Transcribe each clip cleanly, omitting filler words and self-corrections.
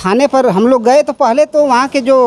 थाने पर हम लोग गए तो पहले तो वहाँ के जो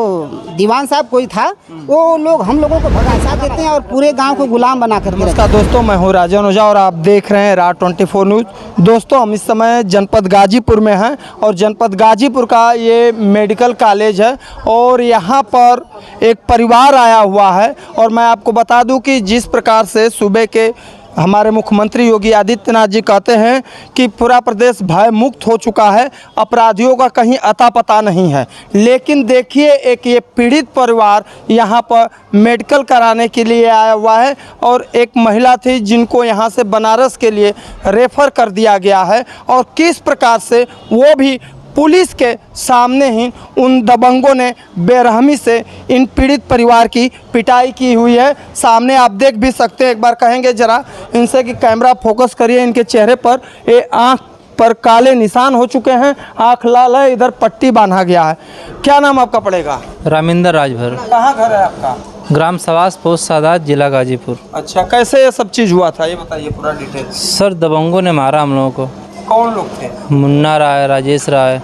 दीवान साहब कोई था वो लोग हम लोगों को भगासा देते हैं और पूरे गांव को गुलाम बना कर के नमस्कार दोस्तों, मैं हूं राजन ओझा और आप देख रहे हैं राज 24 न्यूज़। दोस्तों, हम इस समय जनपद गाजीपुर में हैं और जनपद गाजीपुर का ये मेडिकल कॉलेज है और यहाँ पर एक परिवार आया हुआ है। और मैं आपको बता दूं कि जिस प्रकार से सुबह के हमारे मुख्यमंत्री योगी आदित्यनाथ जी कहते हैं कि पूरा प्रदेश भय मुक्त हो चुका है, अपराधियों का कहीं अता पता नहीं है, लेकिन देखिए एक ये पीड़ित परिवार यहाँ पर मेडिकल कराने के लिए आया हुआ है और एक महिला थी जिनको यहाँ से बनारस के लिए रेफ़र कर दिया गया है और किस प्रकार से वो भी पुलिस के सामने ही उन दबंगों ने बेरहमी से इन पीड़ित परिवार की पिटाई की हुई है। सामने आप देख भी सकते हैं, एक बार कहेंगे ज़रा इनसे कि कैमरा फोकस करिए इनके चेहरे पर। ये आँख पर काले निशान हो चुके हैं, आँख लाल है, इधर पट्टी बांधा गया है। क्या नाम आपका पड़ेगा? रामिंदर राजभर। कहाँ घर है आपका? ग्राम सवास पोस्ट सादात, जिला गाजीपुर। अच्छा, कैसे ये सब चीज़ हुआ था ये बताइए पूरा डिटेल। सर, दबंगों ने मारा हम लोगों को। कौन लोग थे? मुन्ना राय, राजेश राय,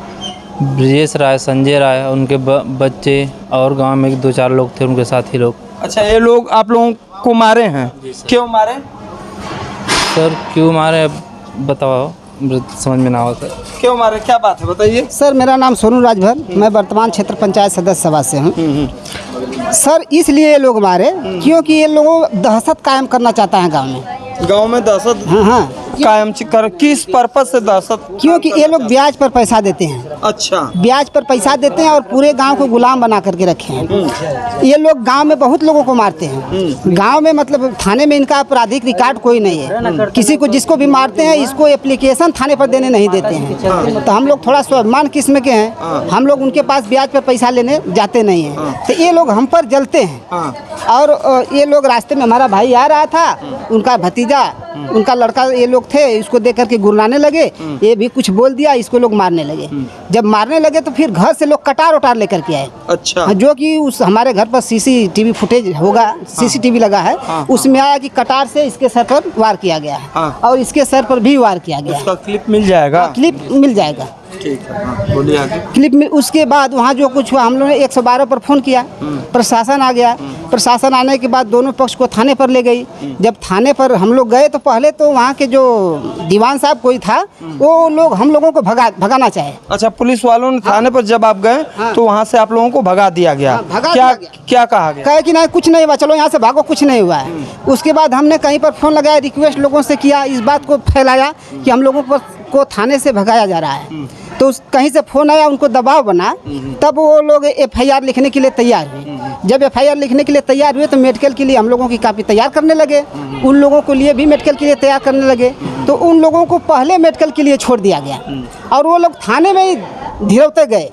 ब्रजेश राय, संजय राय, उनके बच्चे और गांव में 2-4 लोग थे, उनके साथी लोग। अच्छा, ये लोग आप लोगों को मारे हैं? क्यों मारे सर? क्यों मारे बताओ, समझ में ना हो सर। क्यों मारे, क्या बात है बताइए। सर, मेरा नाम सोनू राजभर, मैं वर्तमान क्षेत्र पंचायत सदस्य सभा से हूँ। सर, इसलिए ये लोग मारे क्योंकि ये लोग दहशत कायम करना चाहता है गांव में दहशत। हाँ, कायम कर किस पर्पस से दहशत? क्योंकि ये लोग ब्याज पर पैसा देते हैं। अच्छा, ब्याज पर पैसा देते हैं और पूरे गांव को गुलाम बना करके रखे हैं। ये लोग गांव में बहुत लोगों को मारते हैं। गांव में मतलब थाने में इनका आपराधिक रिकॉर्ड कोई नहीं है। किसी को जिसको भी मारते हैं इसको एप्लीकेशन थाने पर देने नहीं देते हैं। तो हम लोग थोड़ा स्वाभिमान किस्म के हैं, हम लोग उनके पास ब्याज पर पैसा लेने जाते नहीं हैं। तो ये लोग हम पर जलते हैं। और ये लोग रास्ते में, हमारा भाई आ रहा था, उनका भतीजा, उनका लड़का, ये लोग थे, इसको देख करके गुर्राने लगे। ये भी कुछ बोल दिया, इसको लोग मारने लगे। जब मारने लगे तो फिर घर से लोग कटार उटार लेकर के आए। अच्छा, जो कि उस हमारे घर पर सीसीटीवी फुटेज होगा, सीसीटीवी लगा है, उसमें आया कि कटार से इसके सर पर वार किया गया है और इसके सर पर भी वार किया गया है। उसका क्लिप मिल जाएगा? क्लिप मिल जाएगा। ठीक है, बोलिए आगे। क्लिप में उसके बाद वहाँ जो कुछ हुआ, हम लोगों ने 112 पर फ़ोन किया, प्रशासन आ गया। प्रशासन आने के बाद दोनों पक्ष को थाने पर ले गई। जब थाने पर हम लोग गए तो पहले तो वहाँ के जो दीवान साहब कोई था वो लोग हम लोगों को भगाना चाहे। अच्छा, पुलिस वालों ने थाने पर जब आप गए तो वहाँ से आप लोगों को भगा दिया गया? क्या कहा गया? कहे कि नहीं, कुछ नहीं हुआ, चलो यहाँ से भागो, कुछ नहीं हुआ है। उसके बाद हमने कहीं पर फ़ोन लगाया, रिक्वेस्ट लोगों से किया, इस बात को फैलाया कि हम लोगों को थाने से भगाया जा रहा है। तो कहीं से फ़ोन आया, उनको दबाव बना, तब वो लोग FIR लिखने के लिए तैयार हुए। जब FIR लिखने के लिए तैयार हुए तो मेडिकल के लिए हम लोगों की कापी तैयार करने लगे, उन लोगों को लिए भी मेडिकल के लिए तैयार करने लगे। तो उन लोगों को पहले मेडिकल के लिए छोड़ दिया गया और वो लोग थाने में ही धीरवते गए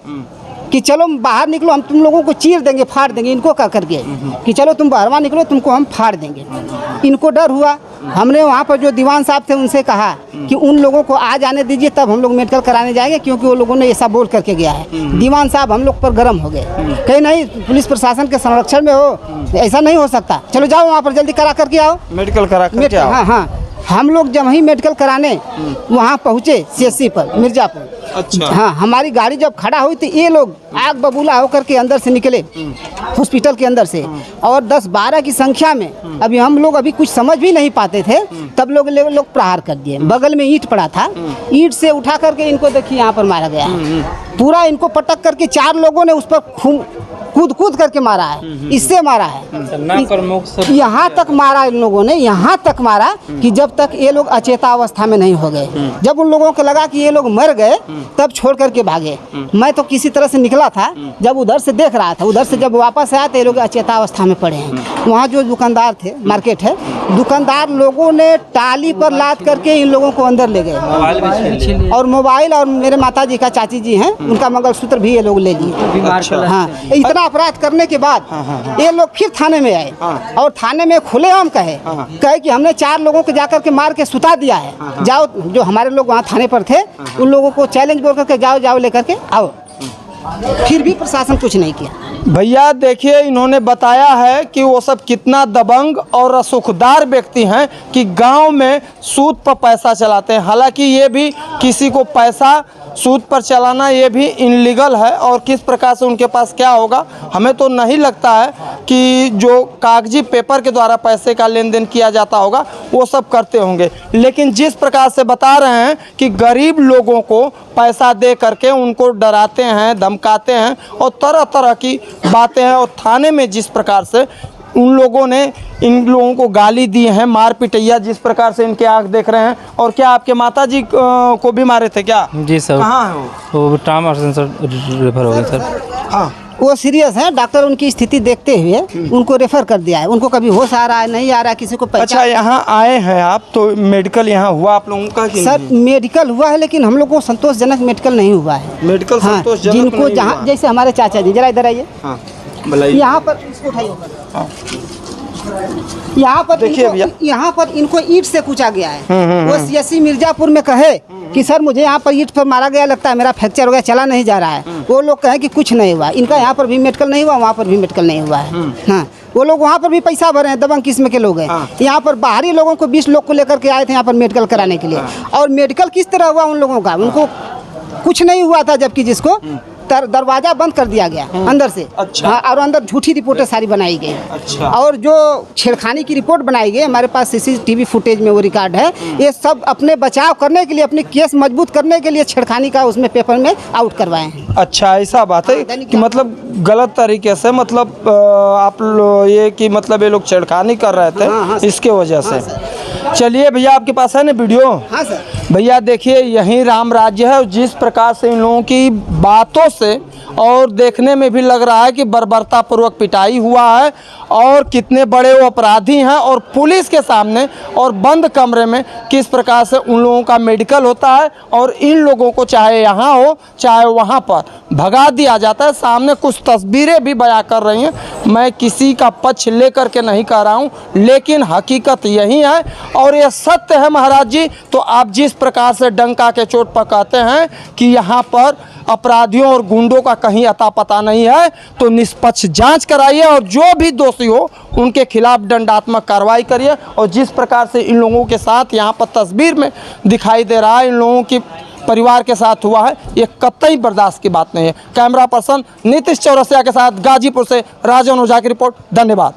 कि चलो बाहर निकलो, हम तुम लोगों को चीर देंगे, फाड़ देंगे। इनको क्या करके कि चलो तुम बाहर निकलो, तुमको हम फाड़ देंगे। इनको डर हुआ। हमने वहाँ पर जो दीवान साहब थे उनसे कहा कि उन लोगों को आ जाने दीजिए, तब हम लोग मेडिकल कराने जाएंगे, क्योंकि वो लोगों ने ऐसा बोल करके गया है। दीवान साहब हम लोग पर गर्म हो गए, कहीं नहीं, पुलिस प्रशासन के संरक्षण में हो, ऐसा नहीं हो सकता, चलो जाओ वहाँ पर जल्दी करा करके आओ, मेडिकल करा करके आओ। हाँ, हम लोग जब ही मेडिकल कराने वहाँ पहुँचे CSC पर मिर्ज़ापुर। अच्छा, हाँ, हमारी गाड़ी जब खड़ा हुई तो ये लोग आग बबूला होकर के अंदर से निकले, हॉस्पिटल के अंदर से, और 10-12 की संख्या में। अभी हम लोग कुछ समझ भी नहीं पाते थे, तब लोग प्रहार कर दिए। बगल में ईंट पड़ा था, ईंट से उठा करके इनको देखिए यहाँ पर मारा गया है। पूरा इनको पटक करके 4 लोगों ने उस पर कूद करके मारा है, इससे मारा है। यहाँ तक मारा इन लोगों ने, यहाँ तक मारा कि जब तक ये लोग अचेता अवस्था में नहीं हो गए। जब उन लोगों को लगा कि ये लोग मर गए तब छोड़ करके भागे। मैं तो किसी तरह से निकला था, जब उधर से देख रहा था, उधर से जब वापस आया तो ये लोग अचेता अवस्था में पड़े हैं। वहाँ जो दुकानदार थे, मार्केट है, दुकानदार लोगों ने टाली पर लाद करके इन लोगों को अंदर ले गए और मोबाइल, और मेरे माता जी का चाची जी हैं, उनका मंगलसूत्र भी ये लोग ले लिए। हाँ, इतना अपराध करने के बाद ये लोग फिर थाने में आए और थाने में खुलेआम कहे कि हमने 4 लोगों को जाकर के मार के सुता दिया है, जाओ। जो हमारे लोग वहाँ थाने पर थे उन लोगों को चैलेंज बोल करके जाओ लेकर के आओ। फिर भी प्रशासन कुछ नहीं किया। भैया देखिए, इन्होंने बताया है कि वो सब कितना दबंग और रसूखदार व्यक्ति हैं कि गांव में सूद पर पैसा चलाते हैं। हालांकि ये भी किसी को पैसा सूद पर चलाना ये भी इनलीगल है। और किस प्रकार से उनके पास क्या होगा, हमें तो नहीं लगता है कि जो कागजी पेपर के द्वारा पैसे का लेन देन किया जाता होगा वो सब करते होंगे। लेकिन जिस प्रकार से बता रहे हैं कि गरीब लोगों को पैसा दे करके उनको डराते हैं, धमकाते हैं और तरह तरह की बातें हैं, और थाने में जिस प्रकार से उन लोगों ने इन लोगों को गाली दी है, मार पिटैया, जिस प्रकार से इनके आंख देख रहे हैं। और क्या आपके माता जी को भी मारे थे क्या? जी सर। कहाँ है वो ट्रामा सेंटर रेफर हो गया सर। हाँ, वो सीरियस है, डॉक्टर उनकी स्थिति देखते हुए उनको रेफर कर दिया है। उनको कभी होश आ रहा है, नहीं आ रहा है, किसी को पहचान। अच्छा, यहाँ आए हैं आप तो मेडिकल यहाँ हुआ आप लोगों का कि सर नहीं? मेडिकल हुआ है, लेकिन हम लोग को संतोषजनक मेडिकल नहीं हुआ है। मेडिकल हाँ, संतोषजनक जिनको नहीं जहाँ हुआ। जैसे हमारे चाचा जी, जरा इधर आइए। हाँ, बताइए। यहाँ पर इसको उठाइए। हाँ। यहाँ पर देखिए भैया। यहाँ पर इनको ईंट से कूचा गया है। वो सीएससी मिर्जापुर में कहे कि सर मुझे यहाँ पर ईंट पर मारा गया, लगता है मेरा फ्रैक्चर हो गया, चला नहीं जा रहा है। वो लोग कहें कि कुछ नहीं हुआ, इनका यहाँ पर भी मेडिकल नहीं हुआ, वहाँ पर भी मेडिकल नहीं हुआ है। हाँ, वो लोग वहाँ पर भी पैसा भरे हैं, दबंग किस्म के लोग हैं। यहाँ पर बाहरी लोगों को 20 लोग को लेकर के आए थे यहाँ पर मेडिकल कराने के लिए। और मेडिकल किस तरह हुआ उन लोगों का, उनको कुछ नहीं हुआ था, जबकि जिसको दरवाजा बंद कर दिया गया अंदर से। अच्छा। हाँ, और अंदर झूठी रिपोर्टें सारी बनाई गई। अच्छा। और जो छेड़खानी की रिपोर्ट बनाई गई, हमारे पास सीसीटीवी फुटेज में वो रिकॉर्ड है। ये सब अपने बचाव करने के लिए, अपने केस मजबूत करने के लिए छेड़खानी का उसमें पेपर में आउट करवाए हैं। अच्छा, ऐसा बात है कि मतलब गलत तरीके से, मतलब आप ये कि मतलब ये लोग छेड़खानी कर रहे थे। हाँ, इसके वजह से। चलिए भैया, आपके पास है ना वीडियो? हाँ सर। भैया देखिए, यही राम राज्य है। और जिस प्रकार से इन लोगों की बातों से और देखने में भी लग रहा है कि बर्बरतापूर्वक पिटाई हुआ है, और कितने बड़े वो अपराधी हैं, और पुलिस के सामने और बंद कमरे में किस प्रकार से उन लोगों का मेडिकल होता है, और इन लोगों को चाहे यहाँ हो चाहे वहाँ पर भगा दिया जाता है। सामने कुछ तस्वीरें भी बयां कर रही हैं। मैं किसी का पक्ष लेकर के नहीं कह रहा हूँ, लेकिन हकीकत यही है और ये सत्य है महाराज जी। तो आप जिस प्रकार से डंका के चोट पर कहते हैं कि यहाँ पर अपराधियों और गुंडों का कहीं अता पता नहीं है, तो निष्पक्ष जांच कराइए और जो भी दोषी हो उनके खिलाफ दंडात्मक कार्रवाई करिए। और जिस प्रकार से इन लोगों के साथ यहाँ पर तस्वीर में दिखाई दे रहा है, इन लोगों की परिवार के साथ हुआ है, ये कतई बर्दाश्त की बात नहीं है। कैमरा पर्सन नीतीश चौरसिया के साथ गाजीपुर से राजन ओझा की रिपोर्ट। धन्यवाद।